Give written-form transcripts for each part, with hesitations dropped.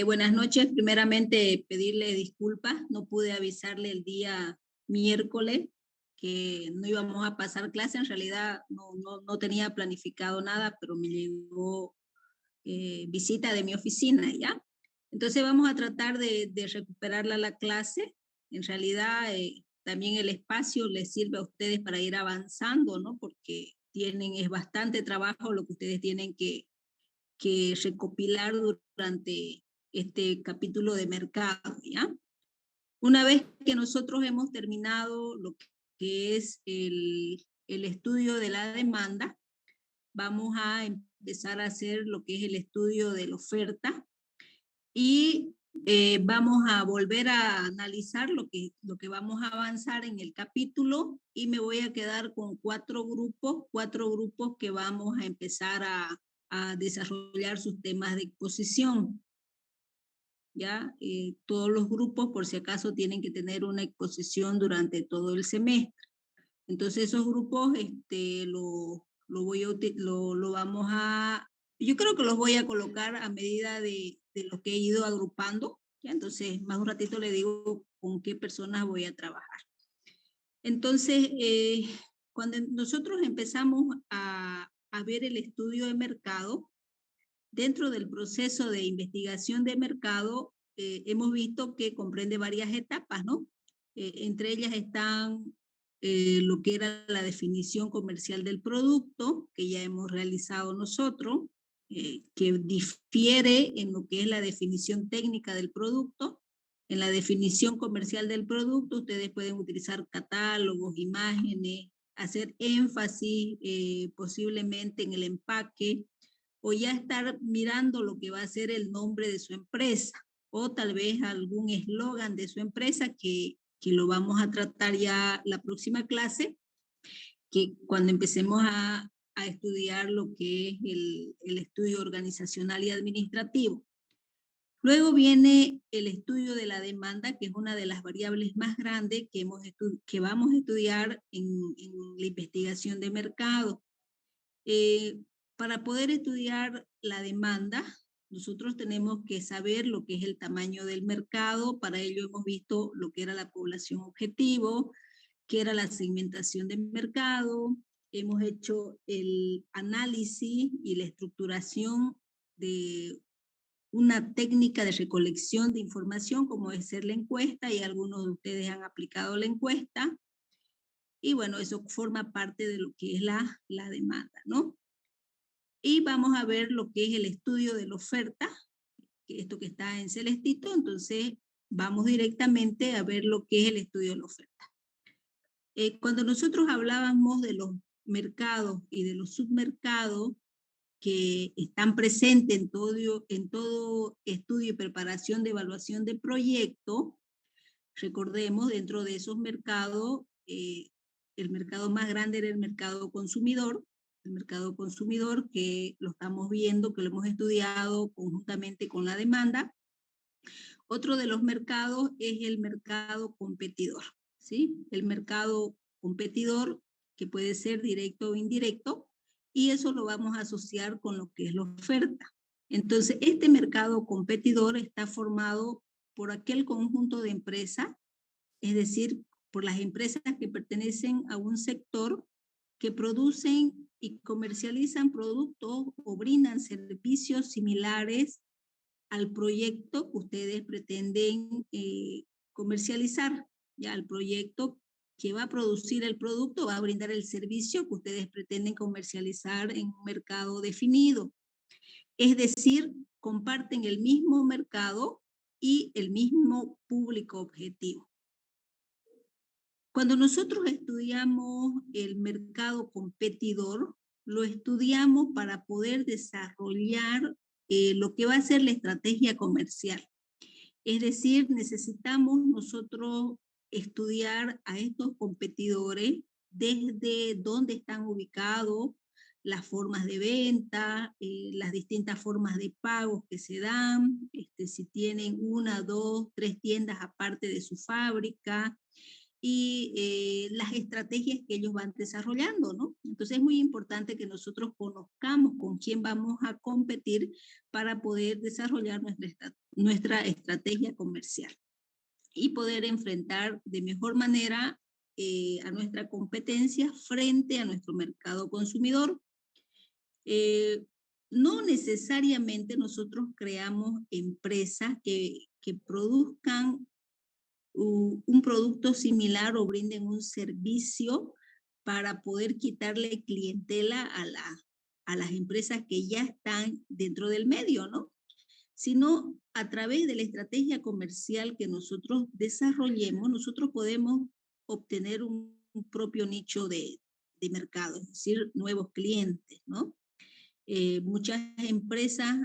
Buenas noches. Primeramente, pedirle disculpas. No pude avisarle el día miércoles que no íbamos a pasar clase. En realidad no tenía planificado nada, pero me llegó visita de mi oficina, ¿ya? Entonces vamos a tratar de recuperarla la clase. En realidad, también el espacio les sirve a ustedes para ir avanzando, ¿no? Porque es bastante trabajo lo que ustedes tienen que recopilar durante este capítulo de mercado, ¿ya? Una vez que nosotros hemos terminado lo que es el estudio de la demanda, vamos a empezar a hacer lo que es el estudio de la oferta y vamos a volver a analizar lo que vamos a avanzar en el capítulo y me voy a quedar con cuatro grupos que vamos a empezar a desarrollar sus temas de exposición. ¿Ya? Todos los grupos, por si acaso, tienen que tener una exposición durante todo el semestre. Entonces, esos grupos lo vamos a, yo creo que los voy a colocar a medida de lo que he ido agrupando, ¿ya? Entonces, más un ratito le digo con qué personas voy a trabajar. Entonces, cuando nosotros empezamos a ver el estudio de mercado, dentro del proceso de investigación de mercado, hemos visto que comprende varias etapas, ¿no? Entre ellas están lo que era la definición comercial del producto, que ya hemos realizado nosotros, que difiere en lo que es la definición técnica del producto. En la definición comercial del producto, ustedes pueden utilizar catálogos, imágenes, hacer énfasis posiblemente en el empaque, o ya estar mirando lo que va a ser el nombre de su empresa, o tal vez algún eslogan de su empresa que lo vamos a tratar ya la próxima clase, que cuando empecemos a estudiar lo que es el estudio organizacional y administrativo. Luego viene el estudio de la demanda, que es una de las variables más grandes que vamos a estudiar en la investigación de mercado. Para poder estudiar la demanda, nosotros tenemos que saber lo que es el tamaño del mercado. Para ello hemos visto lo que era la población objetivo, que era la segmentación del mercado. Hemos hecho el análisis y la estructuración de una técnica de recolección de información, como es ser la encuesta, y algunos de ustedes han aplicado la encuesta. Y bueno, eso forma parte de lo que es la demanda, ¿no? Y vamos a ver lo que es el estudio de la oferta, que esto que está en celestito. Entonces vamos directamente a ver lo que es el estudio de la oferta. Cuando nosotros hablábamos de los mercados y de los submercados que están presentes en todo estudio y preparación de evaluación de proyecto, recordemos, dentro de esos mercados, el mercado más grande era el mercado consumidor, que lo estamos viendo, que lo hemos estudiado conjuntamente con la demanda. Otro de los mercados es el mercado competidor, ¿sí? El mercado competidor, que puede ser directo o indirecto, y eso lo vamos a asociar con lo que es la oferta. Entonces, este mercado competidor está formado por aquel conjunto de empresas, es decir, por las empresas que pertenecen a un sector que producen y comercializan productos o brindan servicios similares al proyecto que ustedes pretenden comercializar. Ya el proyecto que va a producir el producto va a brindar el servicio que ustedes pretenden comercializar en un mercado definido. Es decir, comparten el mismo mercado y el mismo público objetivo. Cuando nosotros estudiamos el mercado competidor, lo estudiamos para poder desarrollar lo que va a ser la estrategia comercial. Es decir, necesitamos nosotros estudiar a estos competidores desde dónde están ubicados, las formas de venta, las distintas formas de pagos que se dan, si tienen una, dos, tres tiendas aparte de su fábrica, y las estrategias que ellos van desarrollando, ¿no? Entonces es muy importante que nosotros conozcamos con quién vamos a competir para poder desarrollar nuestra estrategia comercial y poder enfrentar de mejor manera a nuestra competencia frente a nuestro mercado consumidor. No necesariamente nosotros creamos empresas que produzcan un producto similar o brinden un servicio para poder quitarle clientela a las empresas que ya están dentro del medio, ¿no? Sino a través de la estrategia comercial que nosotros desarrollemos, nosotros podemos obtener un propio nicho de mercado, es decir, nuevos clientes, ¿no? Muchas empresas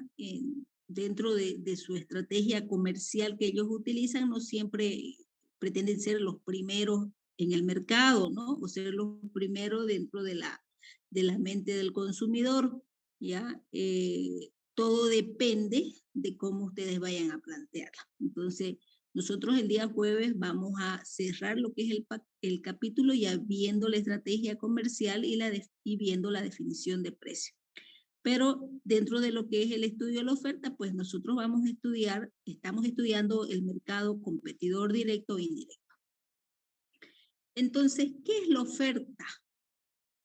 dentro de su estrategia comercial que ellos utilizan no siempre pretenden ser los primeros en el mercado, ¿no? O ser los primeros dentro de la mente del consumidor, ¿ya? Todo depende de cómo ustedes vayan a plantearla. Entonces, nosotros el día jueves vamos a cerrar lo que es el capítulo ya viendo la estrategia comercial y viendo la definición de precio. Pero dentro de lo que es el estudio de la oferta, pues nosotros estamos estudiando el mercado competidor directo e indirecto. Entonces, ¿qué es la oferta?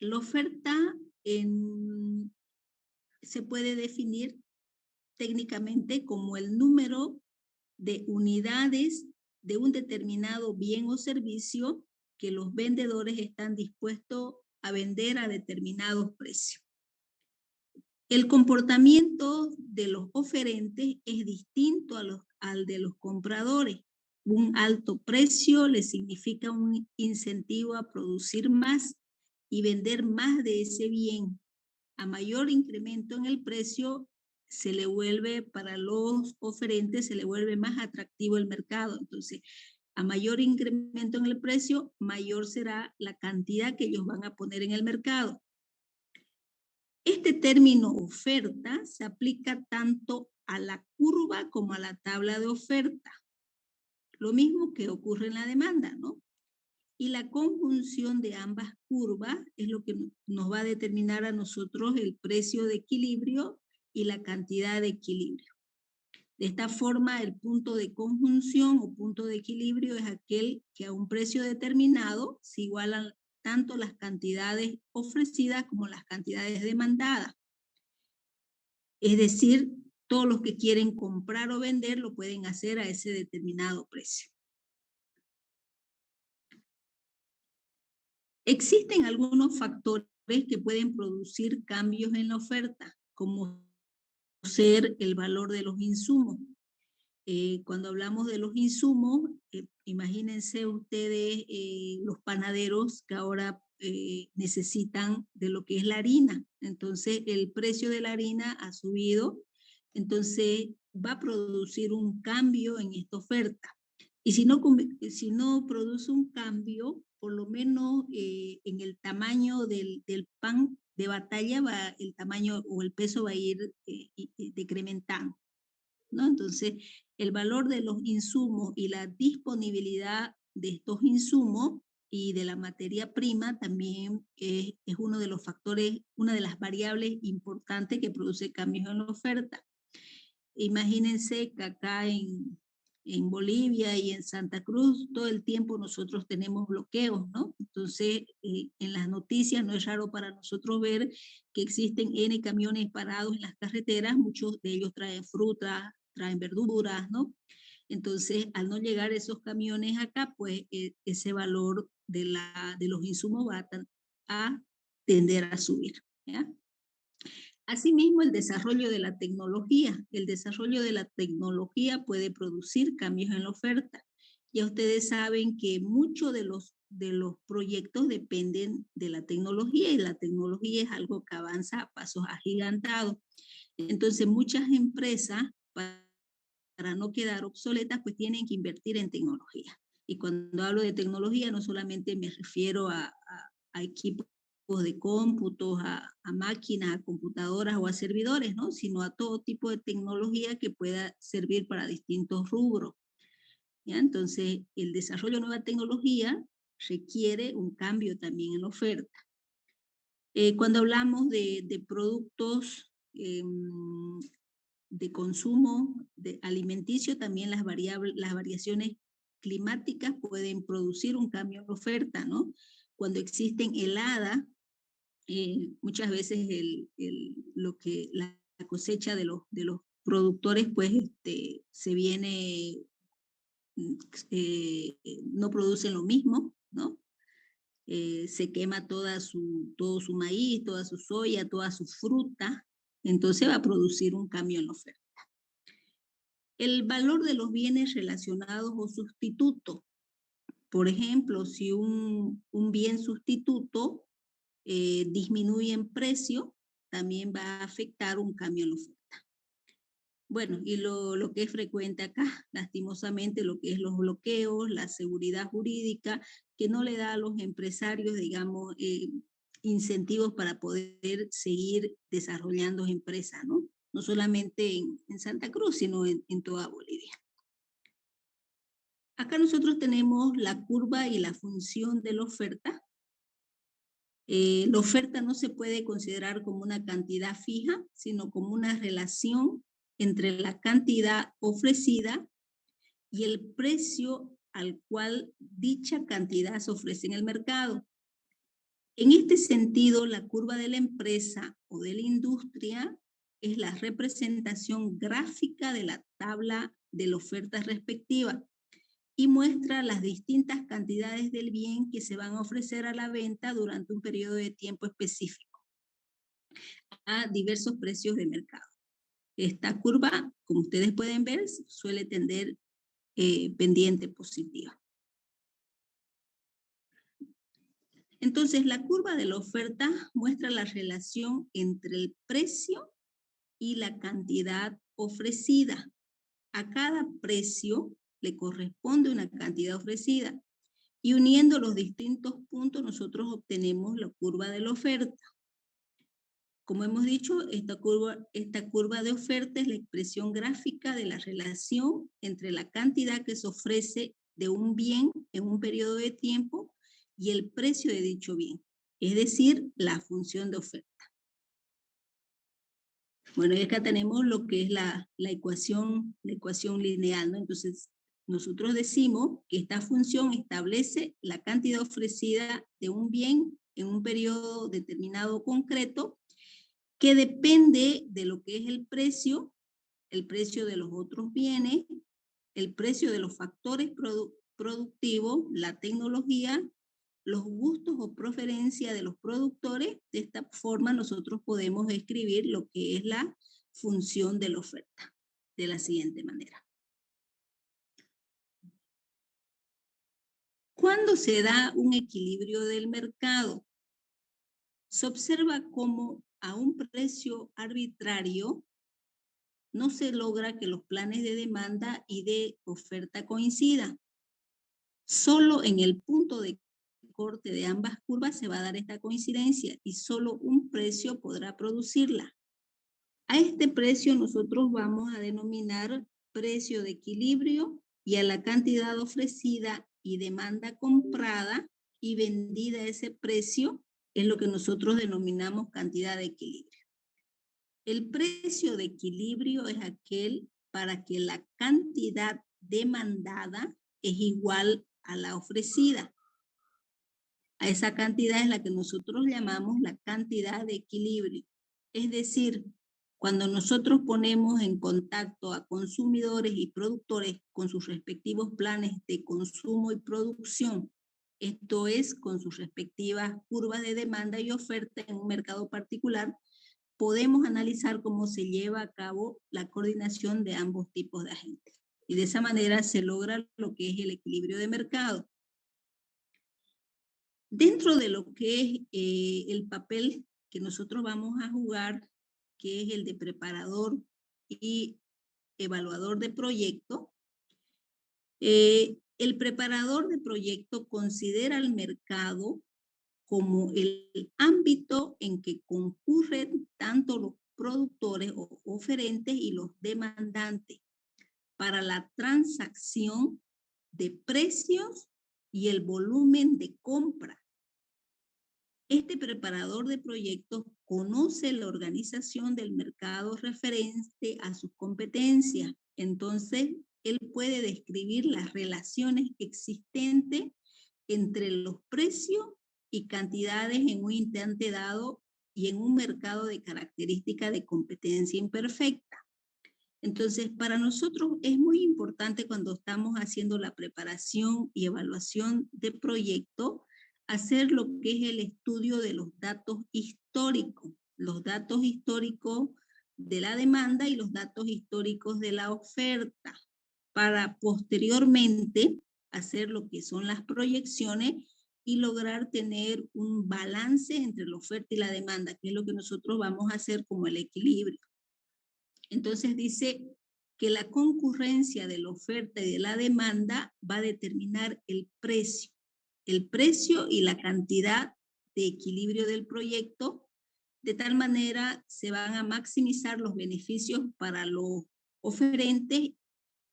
La oferta se puede definir técnicamente como el número de unidades de un determinado bien o servicio que los vendedores están dispuestos a vender a determinados precios. El comportamiento de los oferentes es distinto al de los compradores. Un alto precio le significa un incentivo a producir más y vender más de ese bien. A mayor incremento en el precio, para los oferentes, se le vuelve más atractivo el mercado. Entonces, a mayor incremento en el precio, mayor será la cantidad que ellos van a poner en el mercado. Este término oferta se aplica tanto a la curva como a la tabla de oferta. Lo mismo que ocurre en la demanda, ¿no? Y la conjunción de ambas curvas es lo que nos va a determinar a nosotros el precio de equilibrio y la cantidad de equilibrio. De esta forma, el punto de conjunción o punto de equilibrio es aquel que a un precio determinado se igualan tanto las cantidades ofrecidas como las cantidades demandadas. Es decir, todos los que quieren comprar o vender lo pueden hacer a ese determinado precio. Existen algunos factores que pueden producir cambios en la oferta, como ser el valor de los insumos. Cuando hablamos de los insumos, imagínense ustedes los panaderos que ahora necesitan de lo que es la harina. Entonces, el precio de la harina ha subido, entonces va a producir un cambio en esta oferta. Y si no produce un cambio, por lo menos en el tamaño del pan de batalla, el tamaño o el peso va a ir decrementando, ¿no? Entonces, el valor de los insumos y la disponibilidad de estos insumos y de la materia prima también es uno de los factores, una de las variables importantes que produce cambios en la oferta. Imagínense que acá en Bolivia y en Santa Cruz todo el tiempo nosotros tenemos bloqueos, ¿no? Entonces, en las noticias no es raro para nosotros ver que existen N camiones parados en las carreteras, muchos de ellos traen fruta, traen verduras, ¿no? Entonces, al no llegar esos camiones acá, pues ese valor de los insumos va a tender a subir, ¿ya? Asimismo, el desarrollo de la tecnología. El desarrollo de la tecnología puede producir cambios en la oferta. Ya ustedes saben que muchos de los proyectos dependen de la tecnología y la tecnología es algo que avanza a pasos agigantados. Entonces, muchas empresas, para no quedar obsoletas, pues tienen que invertir en tecnología. Y cuando hablo de tecnología, no solamente me refiero a equipos de cómputos, a máquinas, a computadoras o a servidores, ¿no? Sino a todo tipo de tecnología que pueda servir para distintos rubros, ¿ya? Entonces, el desarrollo de nueva tecnología requiere un cambio también en la oferta. Cuando hablamos de productos de consumo alimenticio, también las variaciones climáticas pueden producir un cambio en la oferta, ¿no? Cuando existen heladas, muchas veces la cosecha de los productores, pues se viene, no producen lo mismo, ¿no? Se quema todo su maíz, toda su soya, toda su fruta, entonces va a producir un cambio en la oferta. El valor de los bienes relacionados o sustitutos. Por ejemplo, si un bien sustituto disminuye en precio, también va a afectar un cambio en la oferta. Bueno, y lo que es frecuente acá, lastimosamente, lo que es los bloqueos, la seguridad jurídica, que no le da a los empresarios, digamos, incentivos para poder seguir desarrollando empresas, ¿no? No solamente en Santa Cruz, sino en toda Bolivia. Acá nosotros tenemos la curva y la función de la oferta. La oferta no se puede considerar como una cantidad fija, sino como una relación entre la cantidad ofrecida y el precio al cual dicha cantidad se ofrece en el mercado. En este sentido, la curva de la empresa o de la industria es la representación gráfica de la tabla de la oferta respectiva y muestra las distintas cantidades del bien que se van a ofrecer a la venta durante un periodo de tiempo específico a diversos precios de mercado. Esta curva, como ustedes pueden ver, suele tender pendiente positiva. Entonces, la curva de la oferta muestra la relación entre el precio y la cantidad ofrecida. A cada precio le corresponde una cantidad ofrecida y uniendo los distintos puntos nosotros obtenemos la curva de la oferta. Como hemos dicho, esta curva de oferta es la expresión gráfica de la relación entre la cantidad que se ofrece de un bien en un periodo de tiempo y el precio de dicho bien, es decir, la función de oferta. Bueno, y acá tenemos lo que es la ecuación lineal, ¿no? Entonces, nosotros decimos que esta función establece la cantidad ofrecida de un bien en un periodo determinado concreto que depende de lo que es el precio de los otros bienes, el precio de los factores productivos, la tecnología, los gustos o preferencias de los productores. De esta forma nosotros podemos escribir lo que es la función de la oferta de la siguiente manera. ¿Cuándo se da un equilibrio del mercado? Se observa cómo a un precio arbitrario no se logra que los planes de demanda y de oferta coincidan. Solo en el punto de corte de ambas curvas se va a dar esta coincidencia y solo un precio podrá producirla. A este precio nosotros vamos a denominar precio de equilibrio y a la cantidad ofrecida y demanda comprada y vendida a ese precio es lo que nosotros denominamos cantidad de equilibrio. El precio de equilibrio es aquel para que la cantidad demandada es igual a la ofrecida. A esa cantidad es la que nosotros llamamos la cantidad de equilibrio. Es decir, cuando nosotros ponemos en contacto a consumidores y productores con sus respectivos planes de consumo y producción, esto es, con sus respectivas curvas de demanda y oferta en un mercado particular, podemos analizar cómo se lleva a cabo la coordinación de ambos tipos de agentes. Y de esa manera se logra lo que es el equilibrio de mercado. Dentro de lo que es el papel que nosotros vamos a jugar, que es el de preparador y evaluador de proyecto, el preparador de proyecto considera el mercado como el ámbito en que concurren tanto los productores o oferentes y los demandantes para la transacción de precios y el volumen de compra. Este preparador de proyectos conoce la organización del mercado referente a sus competencias. Entonces, él puede describir las relaciones existentes entre los precios y cantidades en un instante dado y en un mercado de características de competencia imperfecta. Entonces, para nosotros es muy importante cuando estamos haciendo la preparación y evaluación de proyecto, hacer lo que es el estudio de los datos históricos de la demanda y los datos históricos de la oferta, para posteriormente hacer lo que son las proyecciones y lograr tener un balance entre la oferta y la demanda, que es lo que nosotros vamos a hacer como el equilibrio. Entonces dice que la concurrencia de la oferta y de la demanda va a determinar el precio y la cantidad de equilibrio del proyecto. De tal manera se van a maximizar los beneficios para los oferentes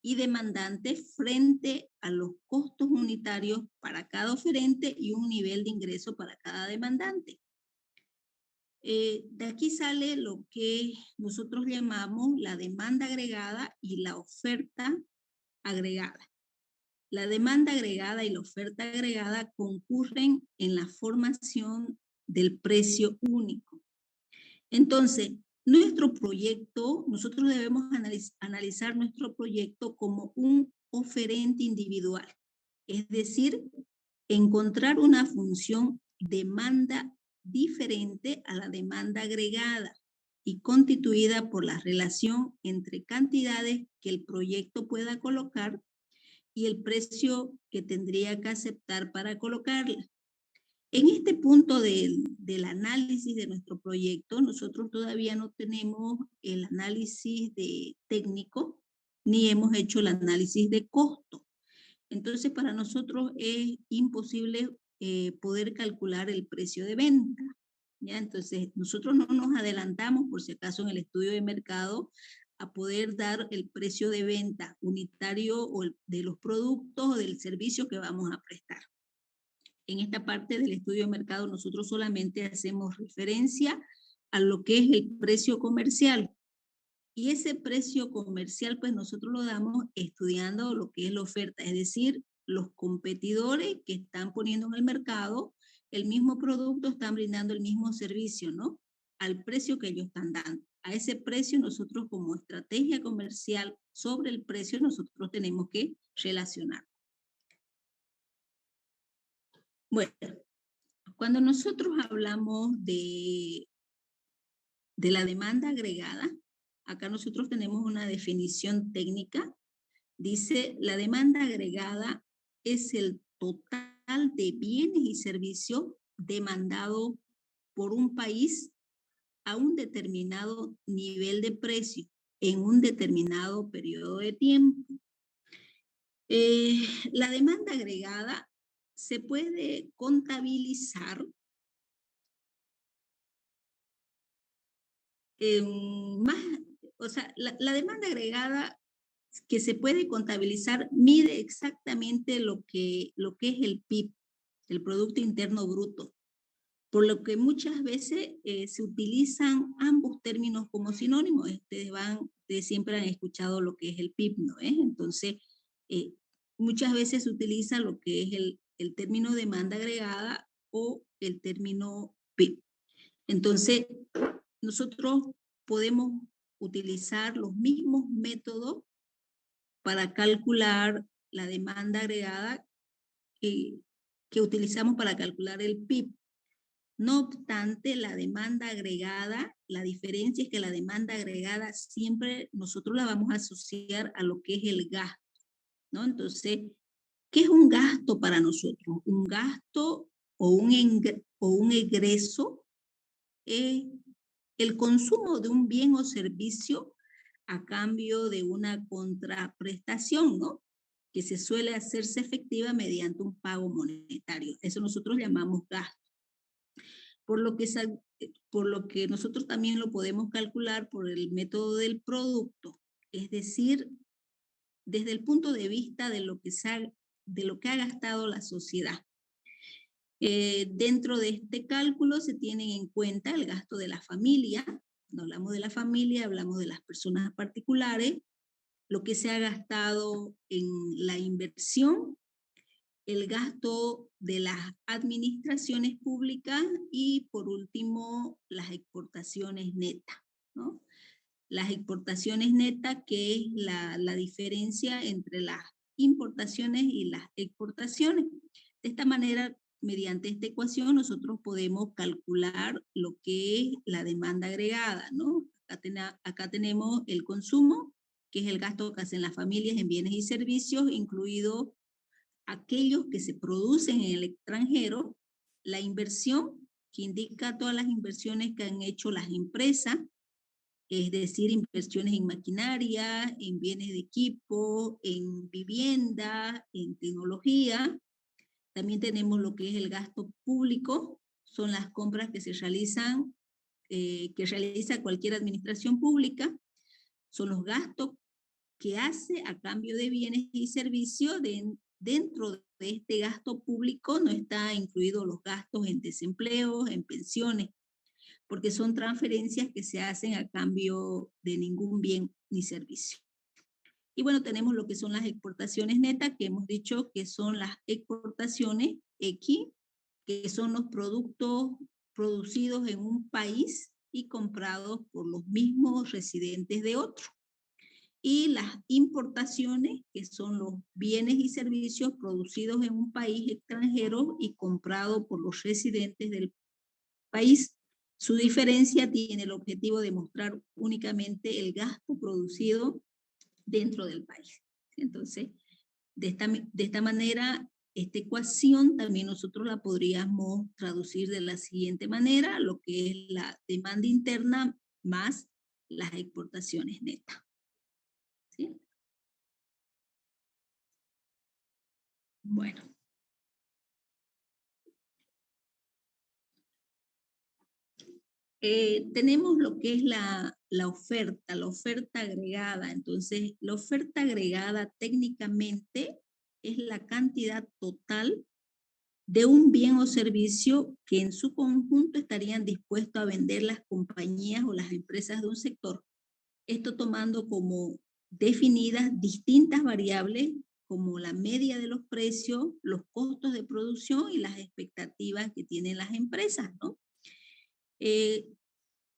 y demandantes frente a los costos unitarios para cada oferente y un nivel de ingreso para cada demandante. De aquí sale lo que nosotros llamamos la demanda agregada y la oferta agregada. La demanda agregada y la oferta agregada concurren en la formación del precio único. Entonces, nuestro proyecto, nosotros debemos analizar nuestro proyecto como un oferente individual, es decir, encontrar una función demanda diferente a la demanda agregada y constituida por la relación entre cantidades que el proyecto pueda colocar y el precio que tendría que aceptar para colocarla. En este punto del análisis de nuestro proyecto, nosotros todavía no tenemos el análisis técnico, ni hemos hecho el análisis de costo. Entonces, para nosotros es imposible poder calcular el precio de venta. ¿Ya? Entonces, nosotros no nos adelantamos, por si acaso, en el estudio de mercado, a poder dar el precio de venta unitario o de los productos o del servicio que vamos a prestar. En esta parte del estudio de mercado, nosotros solamente hacemos referencia a lo que es el precio comercial. Y ese precio comercial, pues nosotros lo damos estudiando lo que es la oferta, es decir, los competidores que están poniendo en el mercado el mismo producto, están brindando el mismo servicio, ¿no? Al precio que ellos están dando. A ese precio nosotros como estrategia comercial sobre el precio nosotros tenemos que relacionar. Bueno, cuando nosotros hablamos de la demanda agregada, acá nosotros tenemos una definición técnica. Dice, la demanda agregada es el total de bienes y servicios demandados por un país a un determinado nivel de precio en un determinado periodo de tiempo. La demanda agregada se puede contabilizar la demanda agregada que se puede contabilizar mide exactamente lo que es el PIB, el Producto Interno Bruto, por lo que muchas veces se utilizan ambos términos como sinónimos. Ustedes siempre han escuchado lo que es el PIB, ¿no? Entonces, muchas veces se utiliza lo que es el término demanda agregada o el término PIB. Entonces, nosotros podemos utilizar los mismos métodos para calcular la demanda agregada que utilizamos para calcular el PIB. No obstante, la demanda agregada, la diferencia es que la demanda agregada siempre nosotros la vamos a asociar a lo que es el gasto, ¿no? Entonces, ¿qué es un gasto para nosotros? Un gasto o un egreso es el consumo de un bien o servicio a cambio de una contraprestación, ¿no? Que se suele hacerse efectiva mediante un pago monetario. Eso nosotros llamamos gasto. Por lo que nosotros también lo podemos calcular por el método del producto, es decir, desde el punto de vista de lo que ha gastado la sociedad. Dentro de este cálculo se tienen en cuenta el gasto de la familia. Cuando hablamos de la familia, hablamos de las personas particulares, lo que se ha gastado en la inversión, el gasto de las administraciones públicas y, por último, las exportaciones netas, ¿no? Las exportaciones netas, que es la diferencia entre las importaciones y las exportaciones. De esta manera, mediante esta ecuación, nosotros podemos calcular lo que es la demanda agregada, ¿no? Acá tenemos el consumo, que es el gasto que hacen las familias en bienes y servicios, incluido aquellos que se producen en el extranjero, la inversión, que indica todas las inversiones que han hecho las empresas, es decir, inversiones en maquinaria, en bienes de equipo, en vivienda, en tecnología. También tenemos lo que es el gasto público, son las compras que se realizan, que realiza cualquier administración pública, son los gastos que hace a cambio de bienes y servicios. Dentro de este gasto público no está incluido los gastos en desempleo, en pensiones, porque son transferencias que se hacen a cambio de ningún bien ni servicio. Y bueno, tenemos lo que son las exportaciones netas, que hemos dicho que son las exportaciones X, que son los productos producidos en un país y comprados por los mismos residentes de otro. Y las importaciones, que son los bienes y servicios producidos en un país extranjero y comprados por los residentes del país. Su diferencia tiene el objetivo de mostrar únicamente el gasto producido dentro del país. Entonces, de esta manera, esta ecuación también nosotros la podríamos traducir de la siguiente manera, lo que es la demanda interna más las exportaciones netas. ¿Sí? Bueno. Tenemos lo que es la oferta agregada. Entonces, la oferta agregada técnicamente es la cantidad total de un bien o servicio que en su conjunto estarían dispuestos a vender las compañías o las empresas de un sector. Esto tomando como definidas distintas variables como la media de los precios, los costos de producción y las expectativas que tienen las empresas, ¿no?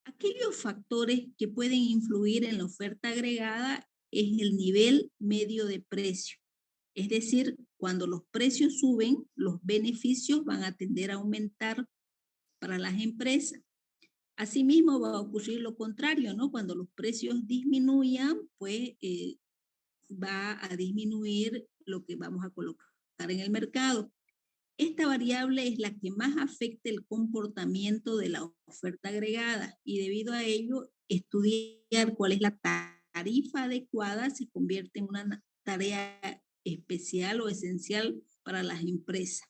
Aquellos factores que pueden influir en la oferta agregada es el nivel medio de precio. Es decir, cuando los precios suben, los beneficios van a tender a aumentar para las empresas. Asimismo, va a ocurrir lo contrario, ¿no? Cuando los precios disminuyan, pues va a disminuir lo que vamos a colocar en el mercado. Esta variable es la que más afecta el comportamiento de la oferta agregada y debido a ello, estudiar cuál es la tarifa adecuada se convierte en una tarea especial o esencial para las empresas.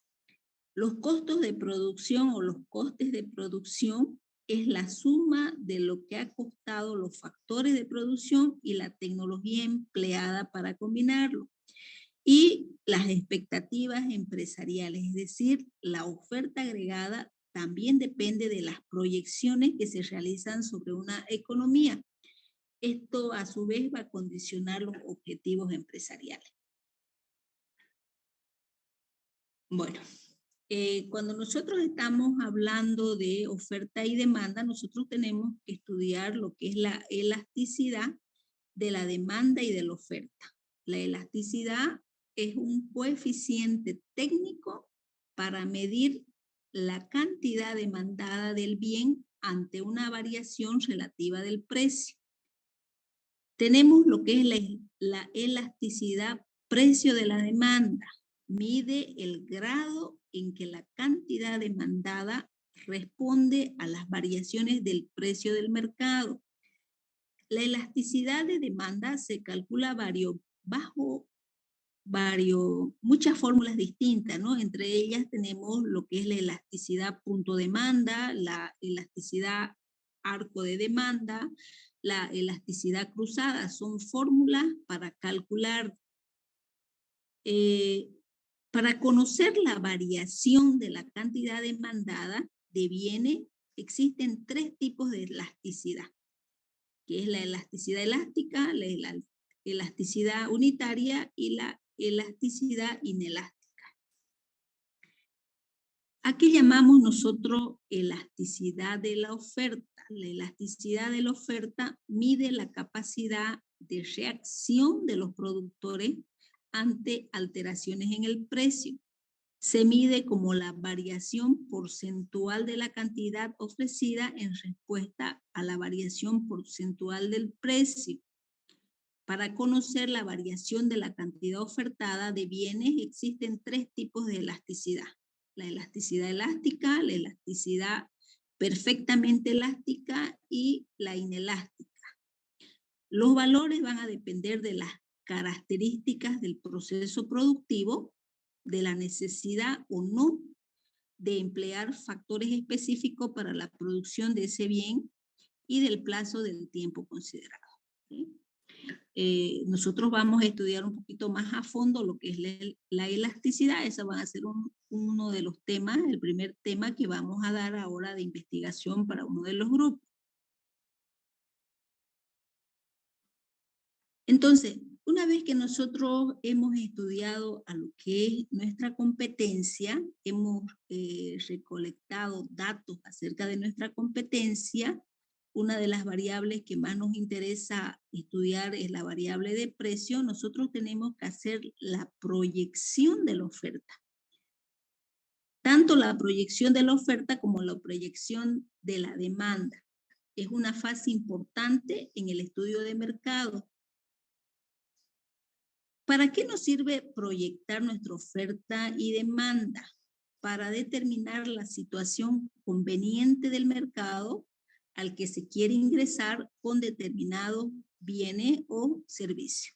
Los costos de producción o los costes de producción es la suma de lo que ha costado los factores de producción y la tecnología empleada para combinarlo. Y las expectativas empresariales, es decir, la oferta agregada también depende de las proyecciones que se realizan sobre una economía. Esto a su vez va a condicionar los objetivos empresariales. Bueno, cuando nosotros estamos hablando de oferta y demanda, nosotros tenemos que estudiar lo que es la elasticidad de la demanda y de la oferta. La elasticidad es un coeficiente técnico para medir la cantidad demandada del bien ante una variación relativa del precio. Tenemos lo que es la elasticidad precio de la demanda. Mide el grado en que la cantidad demandada responde a las variaciones del precio del mercado. La elasticidad de demanda se calcula bajo muchas fórmulas distintas, ¿no? Entre ellas tenemos lo que es la elasticidad punto demanda, la elasticidad arco de demanda, la elasticidad cruzada. Son fórmulas para calcular Para conocer la variación de la cantidad demandada de bienes, existen 3 tipos de elasticidad, que es la elasticidad elástica, la elasticidad unitaria y la elasticidad inelástica. ¿A qué llamamos nosotros elasticidad de la oferta? La elasticidad de la oferta mide la capacidad de reacción de los productores ante alteraciones en el precio. Se mide como la variación porcentual de la cantidad ofrecida en respuesta a la variación porcentual del precio. Para conocer la variación de la cantidad ofertada de bienes, existen 3 tipos de elasticidad. La elasticidad elástica, la elasticidad perfectamente elástica y la inelástica. Los valores van a depender de las características del proceso productivo, de la necesidad o no de emplear factores específicos para la producción de ese bien y del plazo del tiempo considerado. ¿Sí? Nosotros vamos a estudiar un poquito más a fondo lo que es la elasticidad. Ese va a ser uno de los temas, el primer tema que vamos a dar ahora de investigación para uno de los grupos. Entonces, una vez que nosotros hemos estudiado a lo que es nuestra competencia, hemos recolectado datos acerca de nuestra competencia, una de las variables que más nos interesa estudiar es la variable de precio. Nosotros tenemos que hacer la proyección de la oferta. Tanto la proyección de la oferta como la proyección de la demanda. Es una fase importante en el estudio de mercado. ¿Para qué nos sirve proyectar nuestra oferta y demanda? Para determinar la situación conveniente del mercado al que se quiere ingresar con determinados bienes o servicios.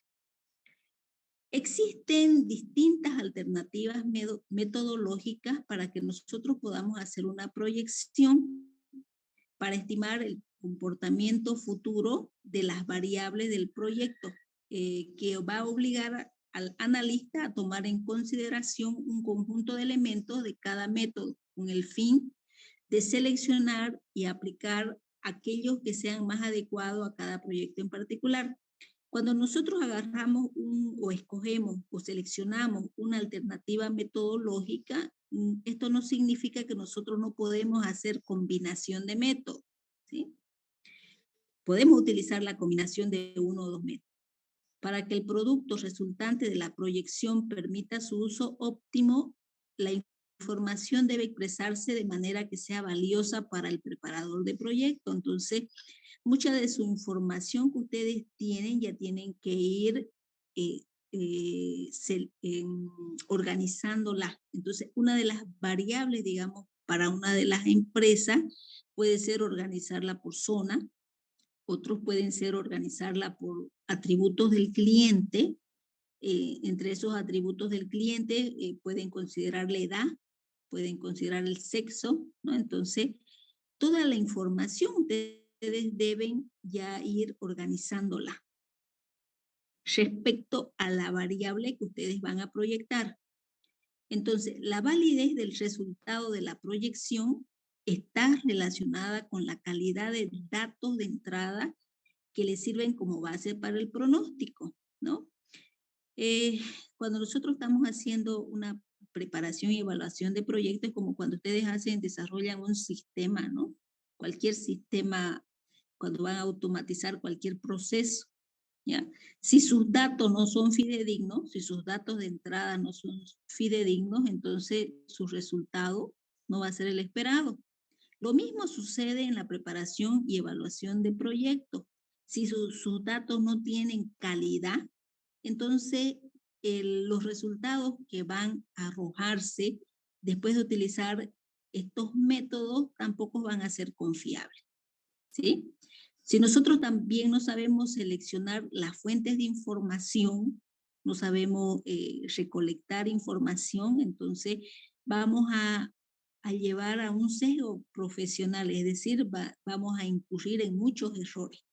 Existen distintas alternativas metodológicas para que nosotros podamos hacer una proyección para estimar el comportamiento futuro de las variables del proyecto, que va a obligar al analista a tomar en consideración un conjunto de elementos de cada método con el fin de seleccionar y aplicar aquellos que sean más adecuados a cada proyecto en particular. Cuando nosotros agarramos o escogemos o seleccionamos una alternativa metodológica, esto no significa que nosotros no podemos hacer combinación de métodos, ¿sí? Podemos utilizar la combinación de uno o dos métodos. Para que el producto resultante de la proyección permita su uso óptimo, la información debe expresarse de manera que sea valiosa para el preparador de proyecto. Entonces, mucha de su información que ustedes tienen ya tienen que ir organizándola. Entonces, una de las variables, digamos, para una de las empresas puede ser organizarla por zona, otros pueden ser organizarla por atributos del cliente. Entre esos atributos del cliente pueden considerar la edad, pueden considerar el sexo, ¿no? Entonces, toda la información ustedes deben ya ir organizándola respecto a la variable que ustedes van a proyectar. Entonces, la validez del resultado de la proyección está relacionada con la calidad de datos de entrada que le sirven como base para el pronóstico, ¿no? Cuando nosotros estamos haciendo una preparación y evaluación de proyectos, como cuando ustedes desarrollan un sistema, ¿no? Cualquier sistema, cuando van a automatizar cualquier proceso, ¿ya? Si sus datos no son fidedignos, si sus datos de entrada no son fidedignos, entonces su resultado no va a ser el esperado. Lo mismo sucede en la preparación y evaluación de proyectos. Si sus datos no tienen calidad, entonces los resultados que van a arrojarse después de utilizar estos métodos tampoco van a ser confiables, ¿sí? Si nosotros también no sabemos seleccionar las fuentes de información, no sabemos recolectar información, entonces vamos a llevar a un sesgo profesional, es decir, vamos a incurrir en muchos errores.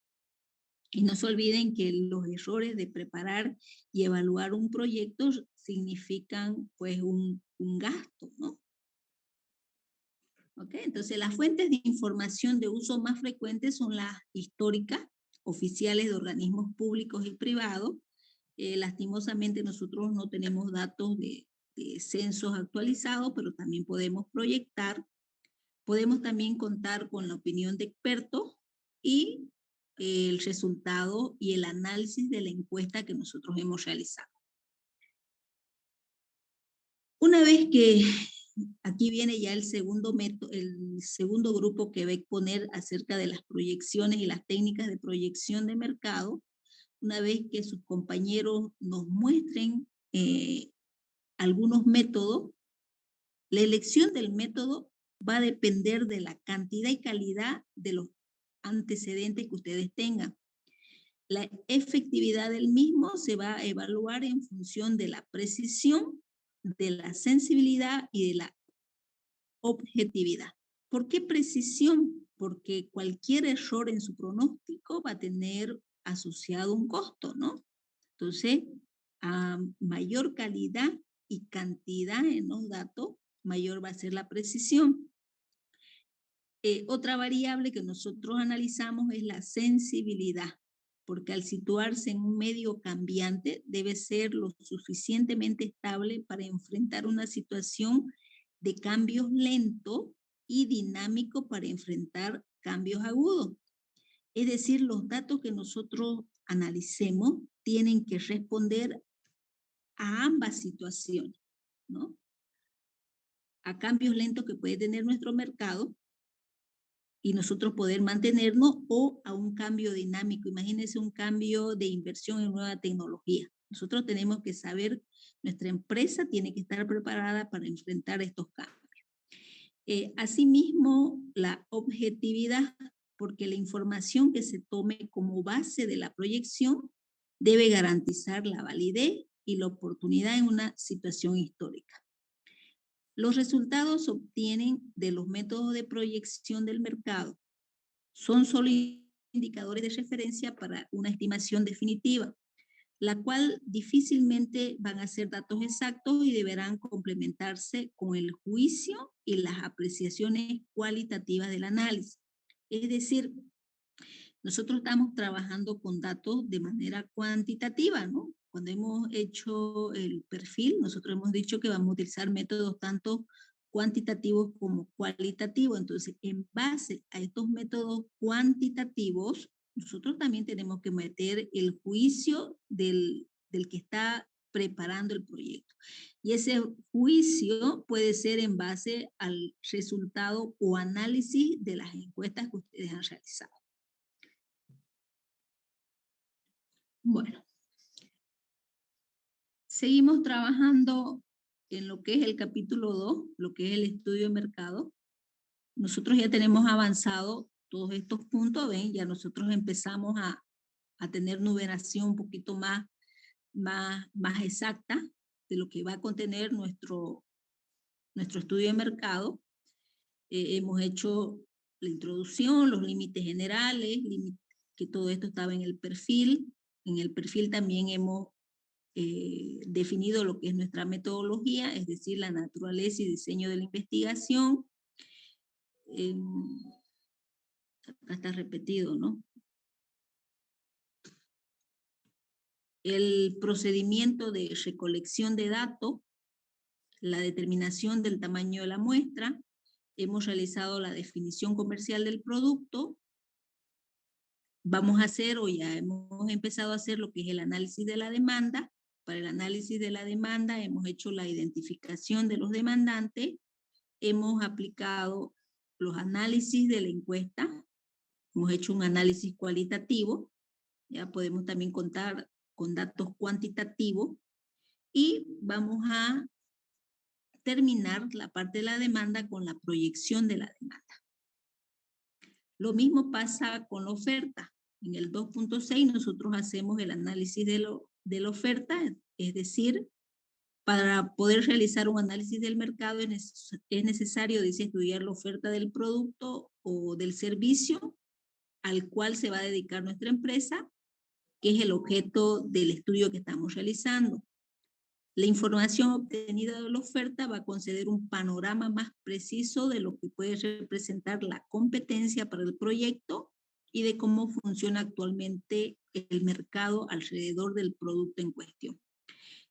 Y no se olviden que los errores de preparar y evaluar un proyecto significan pues un gasto, ¿no? ¿Ok? Entonces las fuentes de información de uso más frecuentes son las históricas, oficiales de organismos públicos y privados. Lastimosamente nosotros no tenemos datos de censos actualizados, pero también podemos proyectar. Podemos también contar con la opinión de expertos y el resultado y el análisis de la encuesta que nosotros hemos realizado. Una vez que aquí viene ya el segundo grupo que va a exponer acerca de las proyecciones y las técnicas de proyección de mercado, una vez que sus compañeros nos muestren algunos métodos, la elección del método va a depender de la cantidad y calidad de los antecedentes que ustedes tengan. La efectividad del mismo se va a evaluar en función de la precisión, de la sensibilidad y de la objetividad. ¿Por qué precisión? Porque cualquier error en su pronóstico va a tener asociado un costo, ¿no? Entonces, a mayor calidad y cantidad en los datos, mayor va a ser la precisión. Otra variable que nosotros analizamos es la sensibilidad, porque al situarse en un medio cambiante debe ser lo suficientemente estable para enfrentar una situación de cambios lentos y dinámico para enfrentar cambios agudos. Es decir, los datos que nosotros analicemos tienen que responder a ambas situaciones, ¿no? A cambios lentos que puede tener nuestro mercado y nosotros poder mantenernos, o a un cambio dinámico. Imagínense un cambio de inversión en nueva tecnología. Nosotros tenemos que saber, nuestra empresa tiene que estar preparada para enfrentar estos cambios. Asimismo, la objetividad, porque la información que se tome como base de la proyección debe garantizar la validez y la oportunidad en una situación histórica. Los resultados se obtienen de los métodos de proyección del mercado. Son solo indicadores de referencia para una estimación definitiva, la cual difícilmente van a ser datos exactos y deberán complementarse con el juicio y las apreciaciones cualitativas del análisis. Es decir, nosotros estamos trabajando con datos de manera cuantitativa, ¿no? Cuando hemos hecho el perfil, nosotros hemos dicho que vamos a utilizar métodos tanto cuantitativos como cualitativos. Entonces, en base a estos métodos cuantitativos, nosotros también tenemos que meter el juicio del que está preparando el proyecto. Y ese juicio puede ser en base al resultado o análisis de las encuestas que ustedes han realizado. Bueno, seguimos trabajando en lo que es el capítulo 2, lo que es el estudio de mercado. Nosotros ya tenemos avanzado todos estos puntos, ¿ven? Ya nosotros empezamos a tener numeración un poquito más exacta de lo que va a contener nuestro estudio de mercado. Hemos hecho la introducción, los límites generales, que todo esto estaba en el perfil. En el perfil también hemos definido lo que es nuestra metodología, es decir, la naturaleza y diseño de la investigación. Acá está repetido, ¿no? El procedimiento de recolección de datos, la determinación del tamaño de la muestra, hemos realizado la definición comercial del producto, vamos a hacer o ya hemos empezado a hacer lo que es el análisis de la demanda. Para el análisis de la demanda hemos hecho la identificación de los demandantes, hemos aplicado los análisis de la encuesta, hemos hecho un análisis cualitativo, ya podemos también contar con datos cuantitativos y vamos a terminar la parte de la demanda con la proyección de la demanda. Lo mismo pasa con la oferta. En el 2.6 nosotros hacemos el análisis de la oferta, es decir, para poder realizar un análisis del mercado es necesario, dice, estudiar la oferta del producto o del servicio al cual se va a dedicar nuestra empresa que es el objeto del estudio que estamos realizando. La información obtenida de la oferta va a conceder un panorama más preciso de lo que puede representar la competencia para el proyecto y de cómo funciona actualmente el mercado alrededor del producto en cuestión.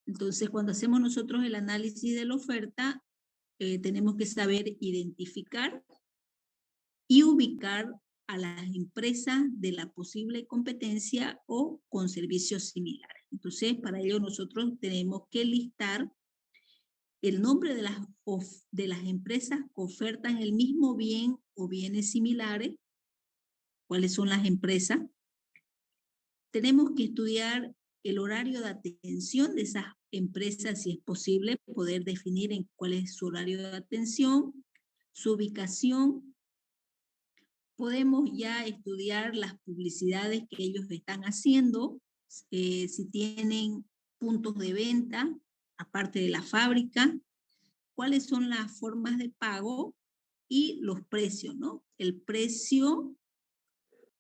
Entonces, cuando hacemos nosotros el análisis de la oferta, tenemos que saber identificar y ubicar a las empresas de la posible competencia o con servicios similares. Entonces, para ello nosotros tenemos que listar el nombre de las empresas que ofertan el mismo bien o bienes similares, cuáles son las empresas. Tenemos que estudiar el horario de atención de esas empresas, si es posible, poder definir en cuál es su horario de atención, su ubicación. Podemos ya estudiar las publicidades que ellos están haciendo, si tienen puntos de venta, aparte de la fábrica, cuáles son las formas de pago y los precios, ¿no? El precio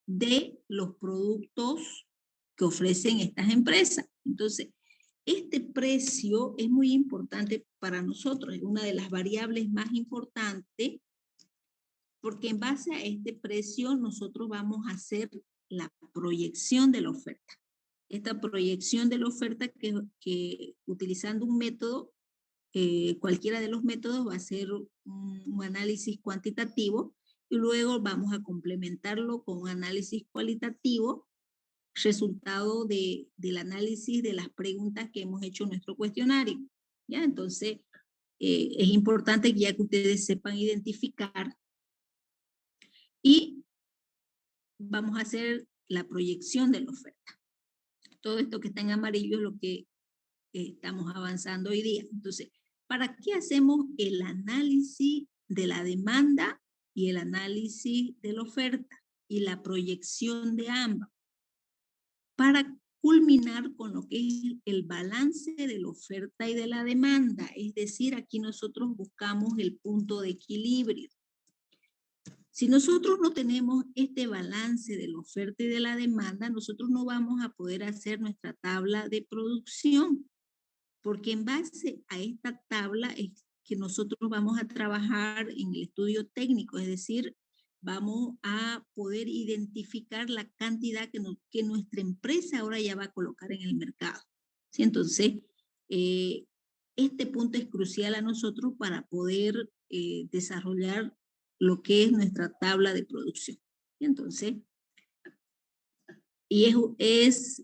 de los productos que ofrecen estas empresas. Entonces, este precio es muy importante para nosotros, es una de las variables más importantes, porque en base a este precio nosotros vamos a hacer la proyección de la oferta. Esta proyección de la oferta que utilizando un método, cualquiera de los métodos va a ser un análisis cuantitativo y luego vamos a complementarlo con un análisis cualitativo, resultado del análisis de las preguntas que hemos hecho en nuestro cuestionario. ¿Ya? Entonces, es importante que ya que ustedes sepan identificar y vamos a hacer la proyección de la oferta. Todo esto que está en amarillo es lo que estamos avanzando hoy día. Entonces, ¿para qué hacemos el análisis de la demanda y el análisis de la oferta y la proyección de ambas? Para culminar con lo que es el balance de la oferta y de la demanda. Es decir, aquí nosotros buscamos el punto de equilibrio. Si nosotros no tenemos este balance de la oferta y de la demanda, nosotros no vamos a poder hacer nuestra tabla de producción, porque en base a esta tabla es que nosotros vamos a trabajar en el estudio técnico, es decir, vamos a poder identificar la cantidad que nuestra empresa ahora ya va a colocar en el mercado. ¿Sí? Entonces, este punto es crucial a nosotros para poder desarrollar lo que es nuestra tabla de producción. Y entonces, y es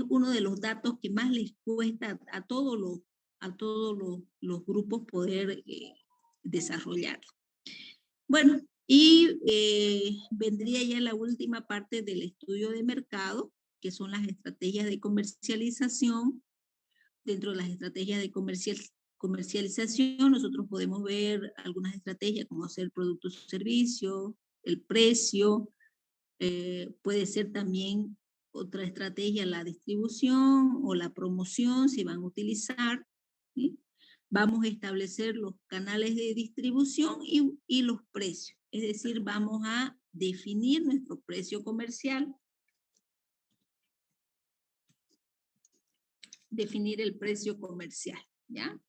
uno de los datos que más les cuesta a todos los grupos poder desarrollar. Bueno, y vendría ya la última parte del estudio de mercado, que son las estrategias de comercialización. Dentro de las estrategias de comercialización, nosotros podemos ver algunas estrategias como hacer productos o servicios, el precio, puede ser también otra estrategia la distribución o la promoción, si van a utilizar, ¿sí? Vamos a establecer los canales de distribución y los precios, es decir, vamos a definir nuestro precio comercial, definir el precio comercial, ¿ya?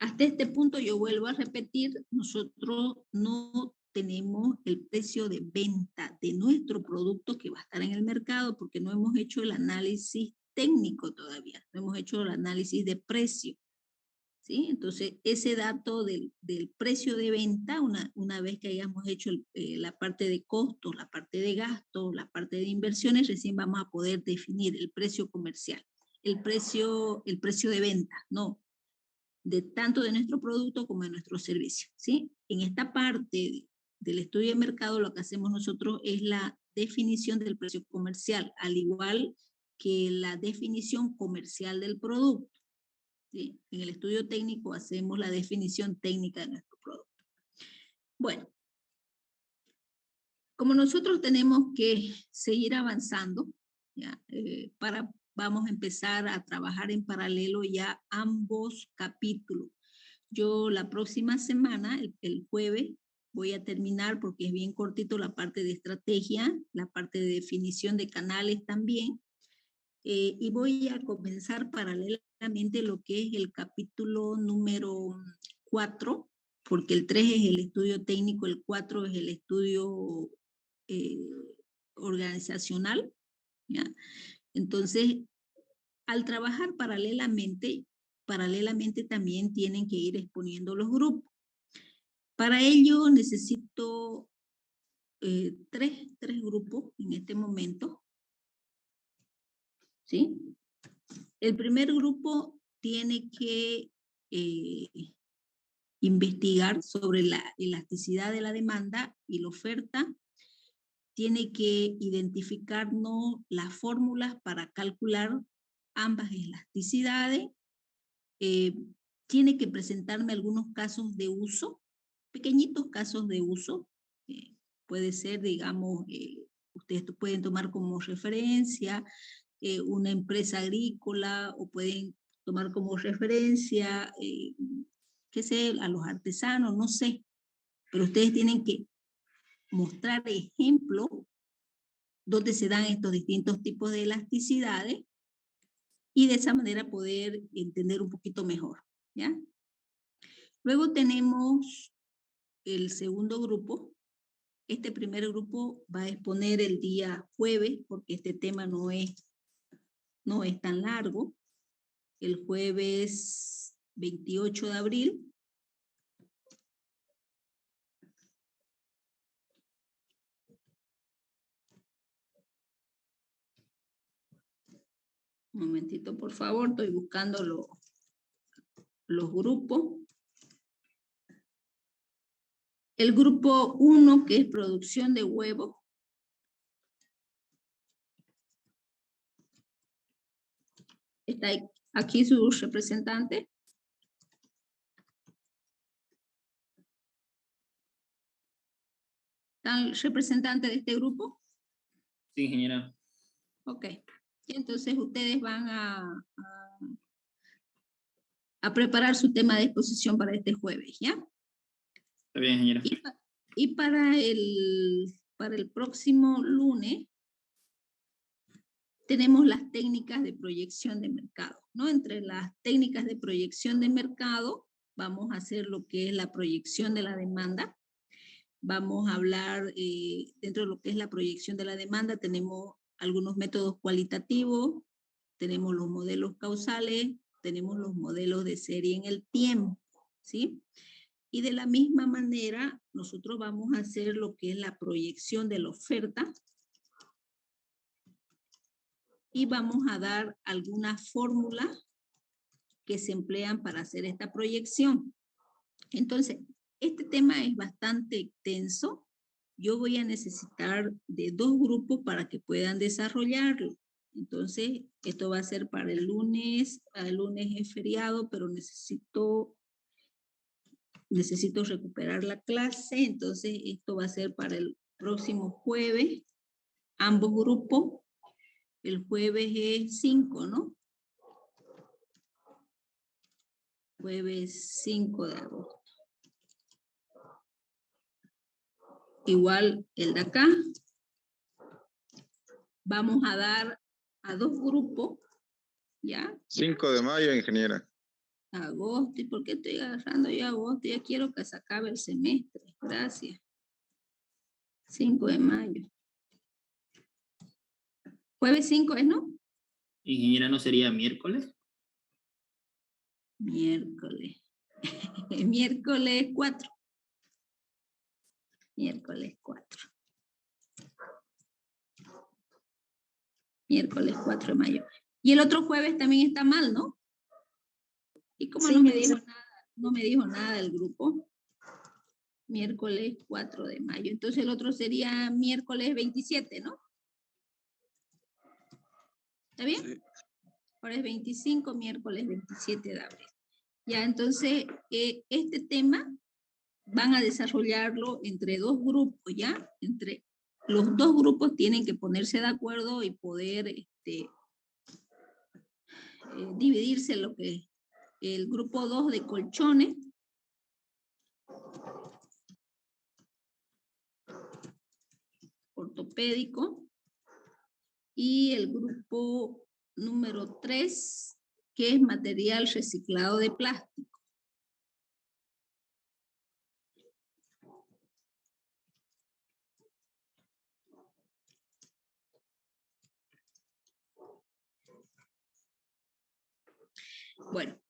Hasta este punto yo vuelvo a repetir, nosotros no tenemos el precio de venta de nuestro producto que va a estar en el mercado porque no hemos hecho el análisis técnico todavía, no hemos hecho el análisis de precio, ¿sí? Entonces, ese dato del precio de venta, una vez que hayamos hecho la parte de costos, la parte de gastos, la parte de inversiones, recién vamos a poder definir el precio comercial, el precio de venta, no, de tanto de nuestro producto como de nuestro servicio, ¿sí? En esta parte del estudio de mercado lo que hacemos nosotros es la definición del precio comercial, al igual que la definición comercial del producto, ¿sí? En el estudio técnico hacemos la definición técnica de nuestro producto. Bueno, como nosotros tenemos que seguir avanzando, ¿ya? Vamos a empezar a trabajar en paralelo ya ambos capítulos. Yo la próxima semana, el jueves, voy a terminar porque es bien cortito la parte de estrategia, la parte de definición de canales también. Y voy a comenzar paralelamente lo que es el capítulo número 4, porque el 3 es el estudio técnico, el 4 es el estudio organizacional, ¿ya? Entonces, al trabajar paralelamente también tienen que ir exponiendo los grupos. Para ello necesito tres grupos en este momento, ¿sí? El primer grupo tiene que investigar sobre la elasticidad de la demanda y la oferta. Tiene que identificarnos las fórmulas para calcular ambas elasticidades. Tiene que presentarme algunos casos de uso, pequeñitos casos de uso. Puede ser, digamos, ustedes pueden tomar como referencia una empresa agrícola o pueden tomar como referencia, qué sé, a los artesanos, no sé. Pero ustedes tienen que mostrar ejemplos donde se dan estos distintos tipos de elasticidades y de esa manera poder entender un poquito mejor, ¿ya? Luego tenemos el segundo grupo. Este primer grupo va a exponer el día jueves, porque este tema no es tan largo. El jueves 28 de abril. Un momentito, por favor, estoy buscando los grupos. El grupo 1, que es producción de huevos. Está aquí su representante. ¿Está el representante de este grupo? Sí, ingeniera. Ok. Y entonces ustedes van a preparar su tema de exposición para este jueves, ¿ya? Está bien, ingeniera. Y para el próximo lunes tenemos las técnicas de proyección de mercado, ¿no? Entre las técnicas de proyección de mercado vamos a hacer lo que es la proyección de la demanda. Vamos a hablar dentro de lo que es la proyección de la demanda, tenemos algunos métodos cualitativos, tenemos los modelos causales, tenemos los modelos de serie en el tiempo, ¿sí? Y de la misma manera, nosotros vamos a hacer lo que es la proyección de la oferta y vamos a dar algunas fórmulas que se emplean para hacer esta proyección. Entonces, este tema es bastante extenso. Yo voy a necesitar de 2 grupos para que puedan desarrollarlo. Entonces, esto va a ser para el lunes. El lunes es feriado, pero necesito recuperar la clase. Entonces, esto va a ser para el próximo jueves. Ambos grupos. El jueves es 5, ¿no? Jueves 5 de agosto. Igual el de acá. Vamos a dar a 2 grupos, ¿ya? 5 de mayo, ingeniera. Agosto, ¿y por qué estoy agarrando ya agosto? Ya quiero que se acabe el semestre, gracias. 5 de mayo. Jueves 5 es, ¿no? Ingeniera, ¿no sería miércoles? Miércoles. Miércoles 4. Miércoles 4. Miércoles 4 de mayo. Y el otro jueves también está mal, ¿no? Y como sí, no me dijo nada el grupo. Miércoles 4 de mayo. Entonces el otro sería miércoles 27, ¿no? ¿Está bien? Sí. Ahora es 25, miércoles 27 de abril. Ya, entonces, este tema van a desarrollarlo entre 2 grupos, ¿ya? Entre los 2 grupos tienen que ponerse de acuerdo y poder dividirse lo que es el grupo 2 de colchones. ortopédico. Y el grupo número 3, que es material reciclado de plástico. Bueno,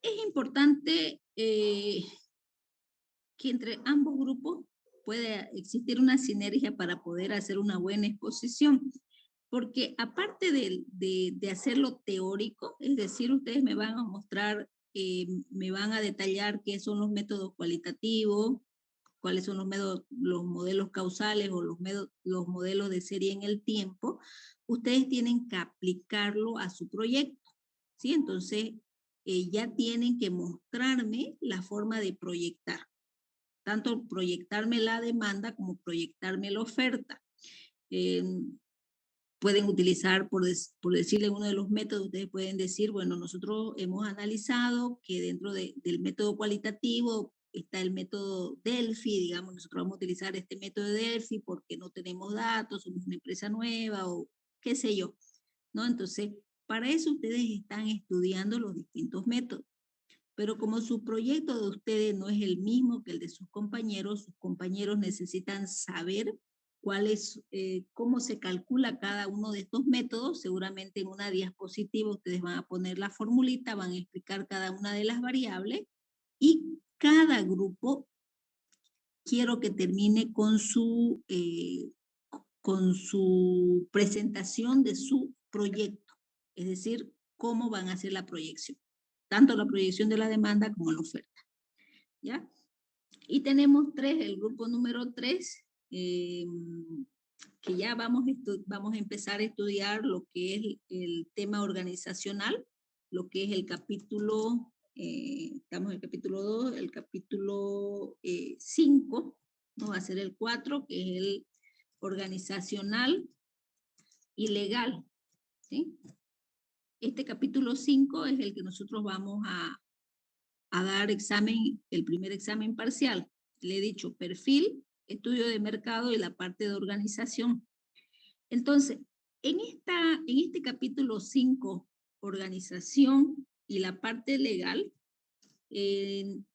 es importante que entre ambos grupos pueda existir una sinergia para poder hacer una buena exposición. Porque aparte de hacerlo teórico, es decir, ustedes me van a mostrar, me van a detallar qué son los métodos cualitativos, cuáles son los modelos causales o los modelos de serie en el tiempo, ustedes tienen que aplicarlo a su proyecto, ¿sí? Entonces, ya tienen que mostrarme la forma de proyectar, tanto proyectarme la demanda como proyectarme la oferta. Pueden utilizar, por decirle uno de los métodos, ustedes pueden decir, bueno, nosotros hemos analizado que dentro del método cualitativo está el método Delphi, digamos, nosotros vamos a utilizar este método de Delphi porque no tenemos datos, somos una empresa nueva o qué sé yo, ¿no? Entonces, para eso ustedes están estudiando los distintos métodos. Pero como su proyecto de ustedes no es el mismo que el de sus compañeros necesitan saber cómo se calcula cada uno de estos métodos. Seguramente en una diapositiva ustedes van a poner la formulita, van a explicar cada una de las variables y cada grupo quiero que termine con su presentación de su proyecto, es decir, cómo van a hacer la proyección, tanto la proyección de la demanda como la oferta, ¿ya? Y tenemos el grupo número 3, que ya vamos a empezar a estudiar lo que es el tema organizacional, lo que es el capítulo, estamos en el capítulo 2, el capítulo 5, ¿no? Va a ser el 4, que es el organizacional y legal, ¿sí? Este capítulo 5 es el que nosotros vamos a dar examen, el primer examen parcial. Le he dicho perfil, estudio de mercado y la parte de organización. Entonces, en este capítulo 5, organización y la parte legal,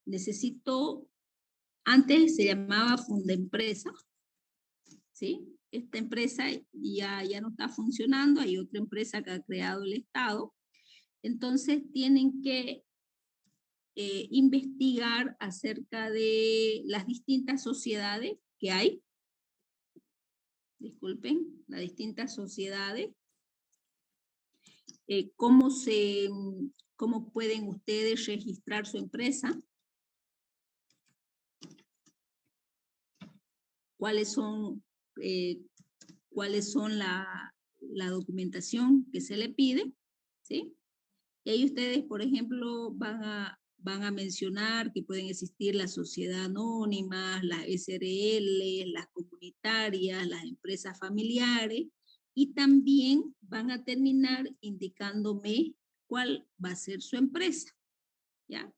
necesito, antes se llamaba Fundempresa, ¿sí? Esta empresa ya no está funcionando, hay otra empresa que ha creado el Estado. Entonces, tienen que investigar acerca de las distintas sociedades que hay. Disculpen, las distintas sociedades. ¿Cómo pueden ustedes registrar su empresa? ¿Cuáles son la documentación que se le pide? ¿Sí? Y ahí ustedes, por ejemplo, van a mencionar que pueden existir las sociedades anónimas, las SRL, las comunitarias, las empresas familiares, y también van a terminar indicándome cuál va a ser su empresa, ¿ya?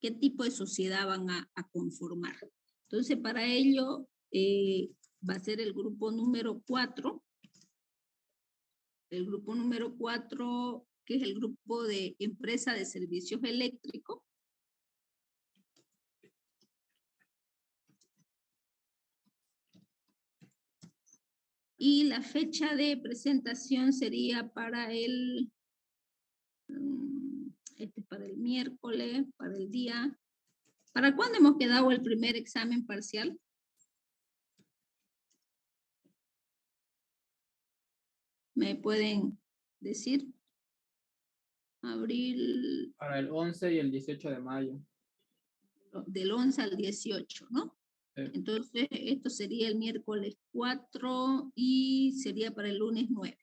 ¿Qué tipo de sociedad van a conformar? Entonces, para ello va a ser el grupo número 4. El grupo número 4, que es el grupo de empresa de servicios eléctricos. Y la fecha de presentación sería para para el miércoles, para el día. ¿Para cuándo hemos quedado el primer examen parcial? ¿Me pueden decir? Abril. Para el 11 y el 18 de mayo. Del 11 al 18, ¿no? Sí. Entonces, esto sería el miércoles 4 y sería para el lunes 9.